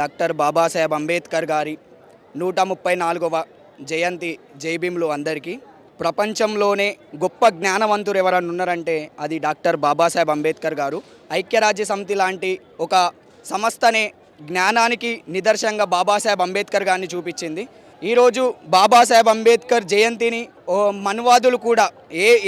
Doctor Babasaheb Ambedkar గారి 134వ జయంతి జైభీములు అందరికీ. ప్రపంచంలోనే గొప్ప జ్ఞానవంతులు ఎవరన్నా ఉన్నారంటే అది డాక్టర్ బాబాసాహెబ్ అంబేద్కర్ గారు. ఐక్యరాజ్య సమితి లాంటి ఒక సంస్థనే జ్ఞానానికి నిదర్శనంగా బాబాసాహెబ్ అంబేద్కర్ గారిని చూపించింది. ఈరోజు బాబాసాహెబ్ అంబేద్కర్ జయంతిని మనువాదులు కూడా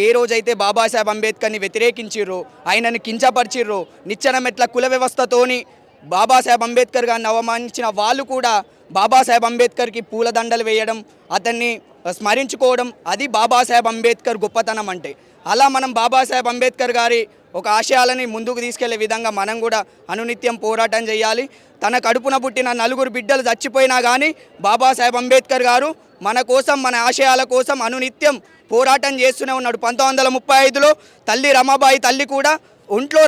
ఏ రోజైతే బాబాసాహెబ్ అంబేద్కర్ని వ్యతిరేకించిర్రో, ఆయనను కించపరిచిర్రో, నిచ్చెనమెట్ల కుల వ్యవస్థతోని బాబాసాహెబ్ అంబేద్కర్ గారిని అవమానించిన వాళ్ళు కూడా బాబాసాహెబ్ అంబేద్కర్కి పూలదండలు వేయడం, అతన్ని స్మరించుకోవడం, అది బాబాసాహెబ్ అంబేద్కర్ గొప్పతనం అంటే. అలా మనం బాబాసాహెబ్ అంబేద్కర్ గారి ఒక ఆశయాలని ముందుకు తీసుకెళ్లే విధంగా మనం కూడా అనునిత్యం పోరాటం చేయాలి. తన కడుపున పుట్టిన 4 బిడ్డలు చచ్చిపోయినా కానీ బాబాసాహెబ్ అంబేద్కర్ గారు మన కోసం, మన ఆశయాల కోసం అనునిత్యం పోరాటం చేస్తూనే ఉన్నాడు. 1935లో తల్లి రమాబాయి తల్లి కూడా ఒంట్లో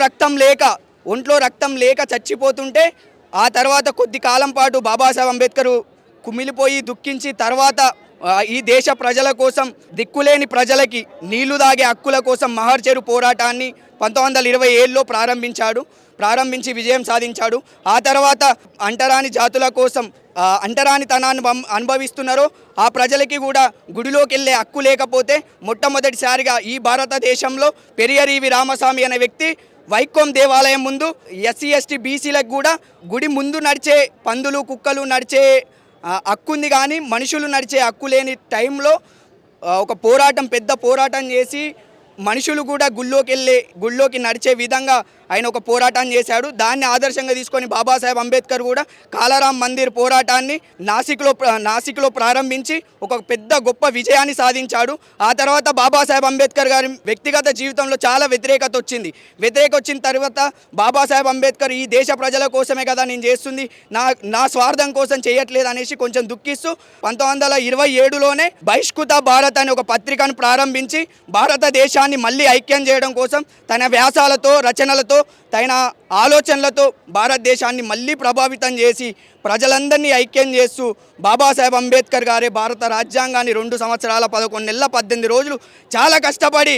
రక్తం లేక చచ్చిపోతుంటే ఆ తర్వాత కొద్ది కాలం పాటు బాబాసాహెబ్ అంబేద్కర్ కుమిలిపోయి దుఃఖించి తర్వాత ఈ దేశ ప్రజల కోసం, దిక్కులేని ప్రజలకి నీళ్లు దాగే హక్కుల కోసం మహర్చెరు పోరాటాన్ని 1927లో ప్రారంభించి విజయం సాధించాడు. ఆ తర్వాత అంటరాని జాతుల కోసం అంటరానితనాన్ని అనుభవిస్తున్నారో ఆ ప్రజలకి కూడా గుడిలోకి వెళ్ళే హక్కు లేకపోతే మొట్టమొదటిసారిగా ఈ భారతదేశంలో పెరియరీవి రామస్వామి అనే వ్యక్తి వైకోం దేవాలయం ముందు ఎస్సీ ఎస్టీ బీసీలకు కూడా గుడి ముందు నడిచే పందులు కుక్కలు నడిచే హక్కుంది, కానీ మనుషులు నడిచే హక్కు లేని టైంలో ఒక పెద్ద పోరాటం చేసి మనుషులు కూడా గుళ్ళోకి నడిచే విధంగా ఆయన ఒక పోరాటం చేశాడు. దాన్ని ఆదర్శంగా తీసుకొని బాబాసాహెబ్ అంబేద్కర్ కూడా కాలారాం మందిర్ పోరాటాన్ని నాసిక్లో ప్రారంభించి ఒక పెద్ద గొప్ప విజయాన్ని సాధించాడు. ఆ తర్వాత బాబాసాహెబ్ అంబేద్కర్ గారి వ్యక్తిగత జీవితంలో చాలా వ్యతిరేకత వచ్చిన తర్వాత బాబాసాహెబ్ అంబేద్కర్ ఈ దేశ ప్రజల కోసమే కదా నేను చేస్తుంది, నా స్వార్థం కోసం చేయట్లేదు అనేసి కొంచెం దుఃఖిస్తూ 1927లోనే బహిష్కృత భారత్ అనే ఒక పత్రికను ప్రారంభించి భారతదేశాన్ని మళ్ళీ ఐక్యం చేయడం కోసం తన వ్యాసాలతో, రచనలతో, తన ఆలోచనలతో భారతదేశాన్ని మళ్ళీ ప్రభావితం చేసి ప్రజలందరినీ ఐక్యం చేస్తూ బాబాసాహెబ్ అంబేద్కర్ గారే భారత రాజ్యాంగాన్ని 2 సంవత్సరాల 11 నెలల 18 రోజులు చాలా కష్టపడి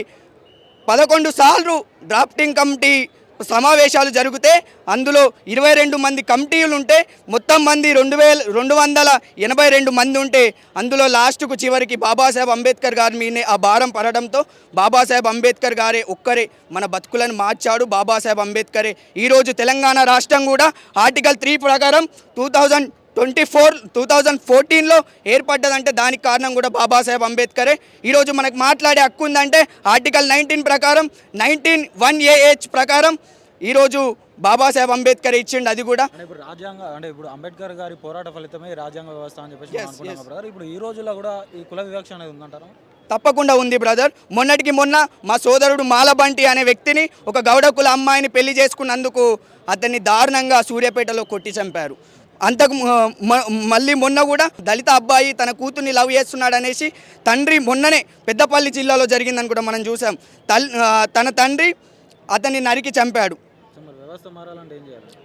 11 సార్లు డ్రాఫ్టింగ్ కమిటీ సమావేశాలు జరిగితే అందులో 22 మంది కమిటీలు ఉంటే మొత్తం మంది 2282 మంది ఉంటే అందులో లాస్ట్కు చివరికి బాబాసాహెబ్ అంబేద్కర్ గారి మీదే ఆ భారం పడడంతో బాబాసాహెబ్ అంబేద్కర్ గారే ఒక్కరే మన బతుకులను మార్చాడు. బాబాసాహెబ్ అంబేద్కరే ఈరోజు తెలంగాణ రాష్ట్రం కూడా ఆర్టికల్ 3 ప్రకారం 2014లో ఏర్పడ్డదంటే దానికి కారణం కూడా బాబాసాహెబ్ అంబేద్కరే. ఈరోజు మనకు మాట్లాడే హక్కు ఉందంటే ఆర్టికల్ 19 ప్రకారం 19(1)(a)(h) ప్రకారం ఈరోజు బాబాసాహెబ్ అంబేద్కర్ ఇచ్చిండు. అది కూడా ఇప్పుడు అంబేద్కర్ గారి పోరాట ఫలితమే రాజ్యాంగ వ్యవస్థ అని చెప్పేసి అనుకుంటున్నాం బ్రదర్. ఇప్పుడు ఈ రోజుల్లో కూడా ఈ కుల వివక్ష అనేది ఉందంటారా? తప్పకుండా ఉంది బ్రదర్. మొన్నటికి మొన్న మా సోదరుడు మాలబంటి అనే వ్యక్తిని ఒక గౌడ కుల అమ్మాయిని పెళ్లి చేసుకున్నందుకు అతన్ని దారుణంగా సూర్యాపేటలో కొట్టి చంపారు. మళ్ళీ మొన్న కూడా దళిత అబ్బాయి తన కూతుర్ని లవ్ చేస్తున్నాడు అనేసి తండ్రి, మొన్ననే పెద్దపల్లి జిల్లాలో జరిగిందని కూడా మనం చూసాం, తన తండ్రి అతన్ని నరికి చంపాడు.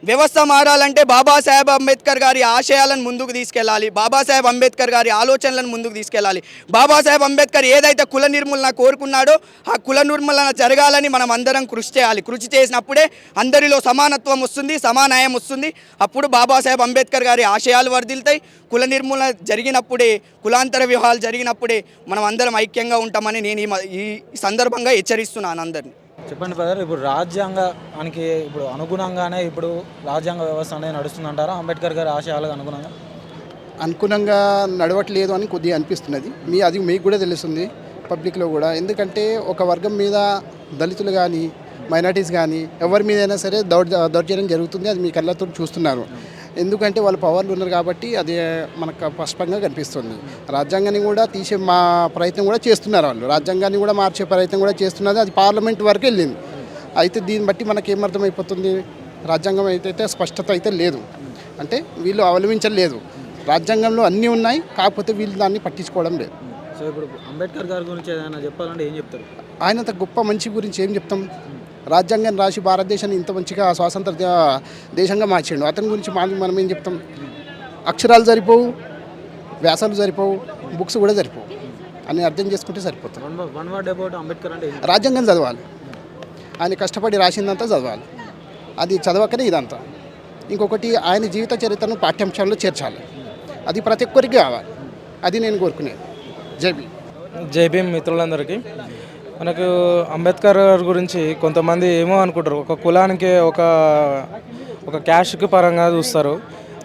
వ్యవస్థ మారాలంటే బాబాసాహెబ్ అంబేద్కర్ గారి ఆశయాలను ముందుకు తీసుకెళ్ళాలి, బాబాసాహెబ్ అంబేద్కర్ గారి ఆలోచనలను ముందుకు తీసుకెళ్ళాలి. బాబాసాహెబ్ అంబేద్కర్ ఏదైతే కుల నిర్మూలన కోరుకున్నాడో ఆ కుల నిర్మూలన జరగాలని మనం అందరం కృషి చేయాలి. కృషి చేసినప్పుడే అందరిలో సమానత్వం వస్తుంది, సమానాయం వస్తుంది. అప్పుడు బాబాసాహెబ్ అంబేద్కర్ గారి ఆశయాలు వర్ధిల్తాయి. కుల నిర్మూలన జరిగినప్పుడే, కులాంతర వివాహాలు జరిగినప్పుడే మనం అందరం ఐక్యంగా ఉంటామని నేను ఈ సందర్భంగా హెచ్చరిస్తున్నాను అందరినీ. చెప్పండి బ్రదర్, ఇప్పుడు రాజ్యాంగానికి ఇప్పుడు అనుగుణంగానే ఇప్పుడు రాజ్యాంగ వ్యవస్థ అనేది నడుస్తుందంటారా? అంబేద్కర్ గారి ఆశయాలకు అనుగుణంగా నడవట్లేదు అని కొద్దిగా అనిపిస్తున్నది. అది మీకు కూడా తెలుస్తుంది, పబ్లిక్లో కూడా. ఎందుకంటే ఒక వర్గం మీద దళితులు కానీ, మైనారిటీస్ కానీ ఎవరి మీదైనా సరే దౌర్జన్యం జరుగుతుంది. అది మీ కళ్ళతో చూస్తున్నారు. ఎందుకంటే వాళ్ళు పవర్లు ఉన్నారు కాబట్టి అది మనకు స్పష్టంగా కనిపిస్తుంది. రాజ్యాంగాన్ని కూడా తీసే ప్రయత్నం కూడా చేస్తున్నారు వాళ్ళు. రాజ్యాంగాన్ని కూడా మార్చే ప్రయత్నం కూడా చేస్తున్నది. అది పార్లమెంట్ వరకు వెళ్ళింది. అయితే దీన్ని బట్టి మనకేమర్థమైపోతుంది, రాజ్యాంగం అయితే స్పష్టత అయితే లేదు, అంటే వీళ్ళు అవలంబించలేదు. రాజ్యాంగంలో అన్నీ ఉన్నాయి, కాకపోతే వీళ్ళు దాన్ని పట్టించుకోవడం లేదు. సో ఇప్పుడు అంబేద్కర్ గారి గురించి ఏదైనా చెప్పాలంటే ఏం చెప్తారు? ఆయనంత గొప్ప మంచి గురించి ఏం చెప్తాం? రాజ్యాంగాన్ని రాసి భారతదేశాన్ని ఇంత మంచిగా స్వాతంత్ర దేశంగా మార్చాడు. అతని గురించి మనం ఏం చెప్తాం? అక్షరాలు సరిపోవు, వ్యాసాలు సరిపోవు, బుక్స్ కూడా సరిపోవు అని అర్థం చేసుకుంటే సరిపోతుంది. రాజ్యాంగం చదవాలి, ఆయన కష్టపడి రాసిందంతా చదవాలి. అది చదవకనే ఇదంతా ఇంకొకటి ఆయన జీవిత చరిత్రను పాఠ్యాంశాల్లో చేర్చాలి. అది ప్రతి ఒక్కరికి కావాలి. అది నేను కోరుకునేది. జై భీమ్. జై భీమ్ మిత్రులందరికీ. మనకు అంబేద్కర్ గారి గురించి కొంతమంది ఏమో అనుకుంటారు, ఒక కులానికి ఒక క్యాస్ట్కి పరంగా చూస్తారు.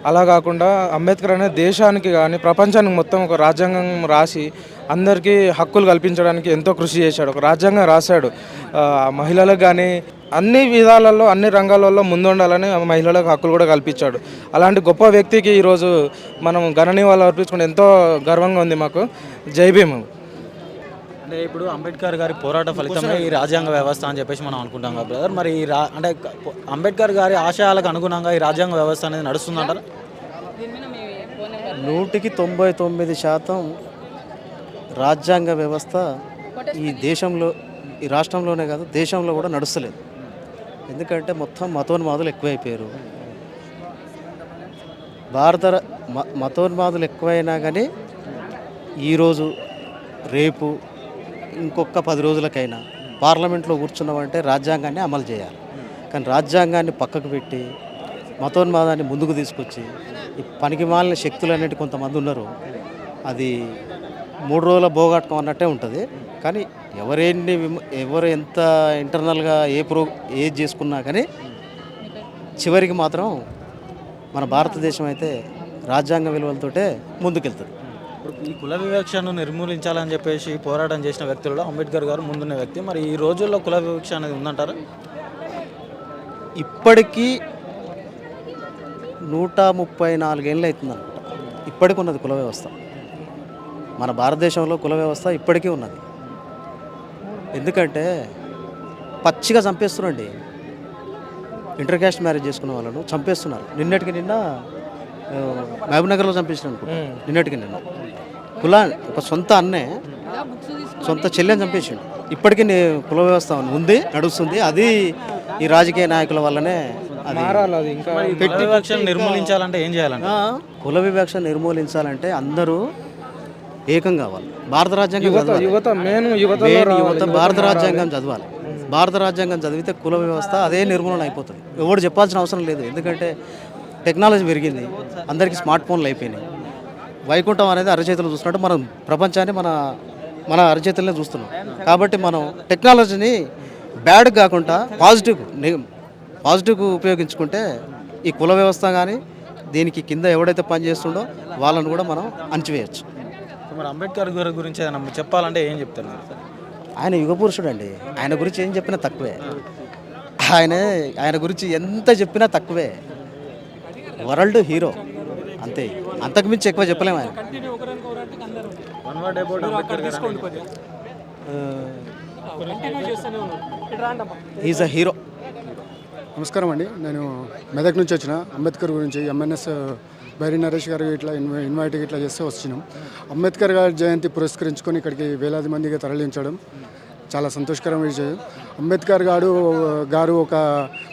అలా కాకుండా అంబేద్కర్ అనే దేశానికి కానీ ప్రపంచానికి మొత్తం ఒక రాజ్యాంగం రాసి అందరికీ హక్కులు కల్పించడానికి ఎంతో కృషి చేశాడు. ఒక రాజ్యాంగం రాశాడు. మహిళలకు కానీ అన్ని విధాలలో అన్ని రంగాలలో ముందుండాలని మహిళలకు హక్కులు కూడా కల్పించాడు. అలాంటి గొప్ప వ్యక్తికి ఈరోజు మనం ఘననివాళులు అర్పించుకుంటే ఎంతో గర్వంగా ఉంది మాకు. జై భీమ్. అంటే ఇప్పుడు అంబేద్కర్ గారి పోరాట ఫలితమే ఈ రాజ్యాంగ వ్యవస్థ అని చెప్పేసి మనం అనుకుంటాం కదా బ్రదర్. మరి ఈ అంటే అంబేద్కర్ గారి ఆశయాలకు అనుగుణంగా ఈ రాజ్యాంగ వ్యవస్థ అనేది నడుస్తుందంటారా? 99% రాజ్యాంగ వ్యవస్థ ఈ దేశంలో, ఈ రాష్ట్రంలోనే కాదు దేశంలో కూడా నడుస్తలేదు. ఎందుకంటే మొత్తం మతోన్మాదులు ఎక్కువైపోయారు. మతోన్మాదులు ఎక్కువైనా కానీ ఈరోజు రేపు ఇంకొక 10 రోజులకైనా పార్లమెంట్లో కూర్చున్నామంటే రాజ్యాంగాన్ని అమలు చేయాలి. కానీ రాజ్యాంగాన్ని పక్కకు పెట్టి మతోన్మాదాన్ని ముందుకు తీసుకొచ్చి ఈ పనికిమాలిన శక్తులు అనేటి కొంతమంది ఉన్నారు. అది 3 రోజుల భోగాటకం అన్నట్టే ఉంటుంది. కానీ ఎవరు ఎంత ఇంటర్నల్గా ఏది చేసుకున్నా కానీ చివరికి మాత్రం మన భారతదేశం అయితే రాజ్యాంగ విలువలతోటే ముందుకెళ్తుంది. ఈ కుల వివక్షను నిర్మూలించాలని చెప్పేసి పోరాటం చేసిన వ్యక్తులలో అంబేద్కర్ గారు ముందున్న వ్యక్తి. మరి ఈ రోజుల్లో కుల వివక్ష అనేది ఉందంటారా? ఇప్పటికీ 134 ఏళ్ళు అవుతుందన్నమాట ఇప్పటికి ఉన్నది కుల వ్యవస్థ. మన భారతదేశంలో కుల వ్యవస్థ ఇప్పటికీ ఉన్నది. ఎందుకంటే పచ్చిగా చంపేస్తున్నారండి. ఇంటర్ క్యాస్ట్ మ్యారేజ్ చేసుకున్న వాళ్ళను చంపేస్తున్నారు. నిన్నటికి నిన్న మహబూబ్నగర్లో చంపేసిన అనుకుంటా. నిన్నటికి నిన్న ఒక సొంత అన్నే సొంత చెల్లెని చంపేసిండు. ఇప్పటికీ కుల వ్యవస్థ ఉంది, నడుస్తుంది. అది ఈ రాజకీయ నాయకుల వల్లనే అది ఇంకా కుల వివక్షను నిర్మూలించాలంటే ఏం చేయాలంటే, కుల వివక్ష నిర్మూలించాలంటే అందరూ ఏకం కావాలి. భారత రాజ్యాంగం యువత భారత రాజ్యాంగం చదవాలి. భారత రాజ్యాంగం చదివితే కుల వ్యవస్థ అదే నిర్మూలన అయిపోతుంది. ఎవరు చెప్పాల్సిన అవసరం లేదు. ఎందుకంటే టెక్నాలజీ పెరిగింది, అందరికీ స్మార్ట్ ఫోన్లు అయిపోయినాయి. వైకుంఠం అనేది అరచేతులు చూస్తున్నట్టు మనం ప్రపంచాన్ని మన అరచేతులనే చూస్తున్నాం. కాబట్టి మనం టెక్నాలజీని బ్యాడ్ కాకుండా పాజిటివ్ ఉపయోగించుకుంటే ఈ కుల వ్యవస్థ కానీ దీనికి కింద ఎవడైతే పనిచేస్తుండో వాళ్ళని కూడా మనం అణచివేయచ్చు. మరి అంబేద్కర్ గారి గురించి ఏదైనా చెప్పాలంటే ఏం చెప్తారు మీరు? ఆయన యుగ పురుషుడు అండి. ఆయన గురించి ఏం చెప్పినా తక్కువే. ఆయన గురించి ఎంత చెప్పినా తక్కువే. వరల్డ్ హీరో అంతే, అంతకుమించి ఎక్కువ చెప్పలేము. ఆయన ఈజ్ అ హీరో. నమస్కారం అండి. నేను మెదక్ నుంచి వచ్చిన. అంబేద్కర్ గురించి ఎంఎన్ఎస్ బైరి నరేష్ గారు ఇట్లా ఇన్వైట్ ఇట్లా చేస్తే వచ్చినాం. అంబేద్కర్ గారి జయంతి పురస్కరించుకొని ఇక్కడికి వేలాది మందిగా తరలించడం చాలా సంతోషకరమైన విషయం. అంబేద్కర్ గారు ఒక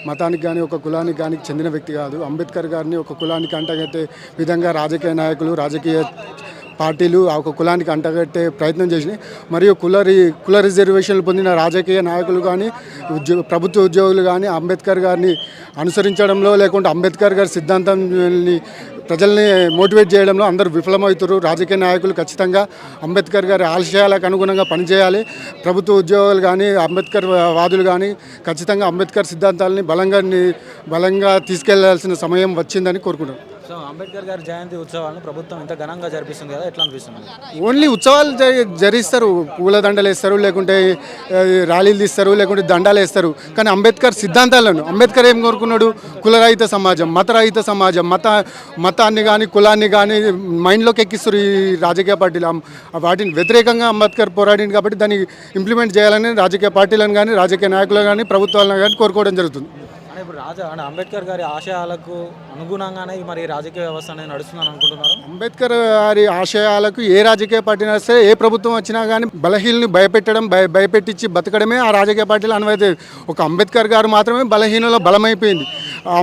మతానికి కానీ ఒక కులానికి కానీ చెందిన వ్యక్తి కాదు. అంబేద్కర్ గారిని ఒక కులానికి అంటగట్టే విధంగా రాజకీయ నాయకులు, రాజకీయ పార్టీలు ఆ ఒక కులానికి అంటగట్టే ప్రయత్నం చేసినాయి. మరియు కుల రిజర్వేషన్లు పొందిన రాజకీయ నాయకులు కానీ ప్రభుత్వ ఉద్యోగులు కానీ అంబేద్కర్ గారిని అనుసరించడంలో లేకుంటే అంబేద్కర్ గారి సిద్ధాంతాన్ని ప్రజల్ని మోటివేట్ చేయడంలో అందరూ విఫలమవుతారు. రాజకీయ నాయకులు ఖచ్చితంగా అంబేద్కర్ గారి ఆశయాలకు అనుగుణంగా పనిచేయాలి. ప్రభుత్వ ఉద్యోగులు కానీ అంబేద్కర్ వాదులు కానీ ఖచ్చితంగా అంబేద్కర్ సిద్ధాంతాలని బలంగా తీసుకెళ్లాల్సిన సమయం వచ్చిందని కోరుకుంటున్నాను. సో అంబేద్కర్ గారి జయంతి ఉత్సవాలను ప్రభుత్వం ఇంత ఘనంగా జరిపిస్తుంది కదా, ఎట్లా అనిపిస్తుంది? ఓన్లీ ఉత్సవాలు జరిస్తారు, పూలదండలు వేస్తారు, లేకుంటే ర్యాలీలు తీస్తారు, లేకుంటే దండాలు వేస్తారు. కానీ అంబేద్కర్ సిద్ధాంతాలను అంబేద్కర్ ఏం కోరుకున్నాడు? కులరహిత సమాజం, మతరహిత సమాజం. మతాన్ని కానీ కులాన్ని కానీ మైండ్లోకి ఎక్కిస్తారు ఈ రాజకీయ పార్టీలు. వాటిని వ్యతిరేకంగా అంబేద్కర్ పోరాడింది కాబట్టి దాన్ని ఇంప్లిమెంట్ చేయాలని రాజకీయ పార్టీలను కానీ రాజకీయ నాయకులను కానీ ప్రభుత్వాలను కానీ కోరుకోవడం జరుగుతుంది. అంటే ఇప్పుడు అంబేద్కర్ గారి ఆశయాలకు అనుగుణంగానే మరి రాజకీయ వ్యవస్థ అనేది నడుస్తుందని అనుకుంటున్నారు. అంబేద్కర్ గారి ఆశయాలకు ఏ రాజకీయ పార్టీ వస్తే ఏ ప్రభుత్వం వచ్చినా కానీ బలహీనుల్ని భయపెట్టించి బతకడమే ఆ రాజకీయ పార్టీలు అనువైతే. ఒక అంబేద్కర్ గారు మాత్రమే బలహీనుల బలమైపోయింది. ఆ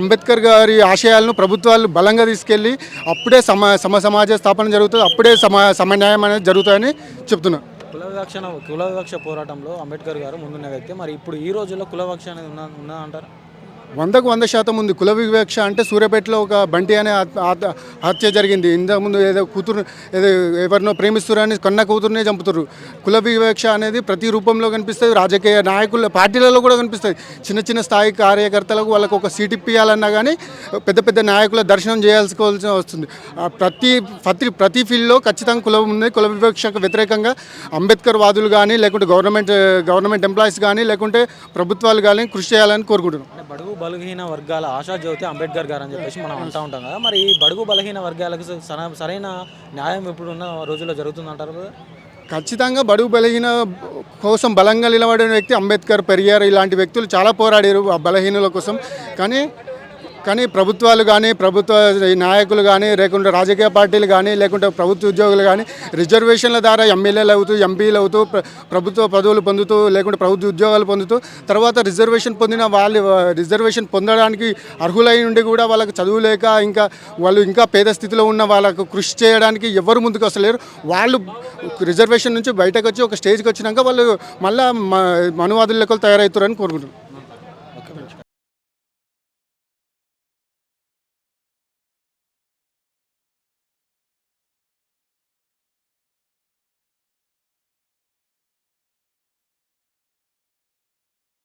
గారి ఆశయాలను ప్రభుత్వాలు బలంగా తీసుకెళ్ళి అప్పుడే సమాజ స్థాపన జరుగుతుంది, అప్పుడే సమన్యాయం అనేది జరుగుతుందని చెప్తున్నా. కుల వివక్ష పోరాటంలో అంబేద్కర్ గారు ముందున్న వ్యక్తి. మరి ఇప్పుడు ఈ రోజుల్లో కుల వివక్ష అనేది ఉన్నదంటారు? 100% ఉంది. కుల వివక్ష అంటే సూర్యాపేటలో ఒక బంటి అనే హత్య జరిగింది. ఇంతకుముందు ఏదో కూతురు ఏదో ఎవరినో ప్రేమిస్తురని కన్న కూతురునే చంపుతారు. కుల వివక్ష అనేది ప్రతి రూపంలో కనిపిస్తుంది. రాజకీయ నాయకుల పార్టీలలో కూడా కనిపిస్తుంది. చిన్న చిన్న స్థాయి కార్యకర్తలకు వాళ్ళకు ఒక సీట్ ఇప్పియాలన్నా కానీ పెద్ద పెద్ద నాయకుల దర్శనం చేయాల్సి వస్తుంది. ప్రతి ఫీల్డ్లో ఖచ్చితంగా కులం ఉంది. కుల వివక్షకు వ్యతిరేకంగా అంబేద్కర్ వాదులు కానీ లేకుంటే గవర్నమెంట్ ఎంప్లాయీస్ కానీ లేకుంటే ప్రభుత్వాలు కానీ కృషి చేయాలని కోరుకుంటున్నాం. అంటే బడుగు బలహీన వర్గాల ఆశా జ్యోతి అంబేద్కర్ గారు అని చెప్పేసి మనం అంటూ ఉంటాం కదా. మరి ఈ బడుగు బలహీన వర్గాలకు సరైన న్యాయం ఇప్పుడున్న రోజుల్లో జరుగుతుందంటారు కదా? ఖచ్చితంగా బడుగు బలహీన కోసం బలంగా నిలబడిన వ్యక్తి అంబేద్కర్, పెరియార్ ఇలాంటి వ్యక్తులు చాలా పోరాడారు ఆ బలహీనుల కోసం. కానీ ప్రభుత్వాలు కానీ ప్రభుత్వ నాయకులు కానీ లేకుంటే రాజకీయ పార్టీలు కానీ లేకుంటే ప్రభుత్వ ఉద్యోగులు కానీ రిజర్వేషన్ల ద్వారా ఎమ్మెల్యేలు అవుతూ ఎంపీలు అవుతూ ప్రభుత్వ పదవులు పొందుతూ లేకుంటే ప్రభుత్వ ఉద్యోగాలు పొందుతూ తర్వాత రిజర్వేషన్ పొందిన వాళ్ళు రిజర్వేషన్ పొందడానికి అర్హులై ఉండి కూడా వాళ్ళకి చదువు లేక వాళ్ళు ఇంకా పేద స్థితిలో ఉన్న వాళ్ళకు కృషి చేయడానికి ఎవరు ముందుకు వస్తలేరు. వాళ్ళు రిజర్వేషన్ నుంచి బయటకు వచ్చి ఒక స్టేజ్కి వచ్చినాక వాళ్ళు మళ్ళీ మనువాదుల లెక్కలు తయారవుతారని కోరుకుంటున్నారు.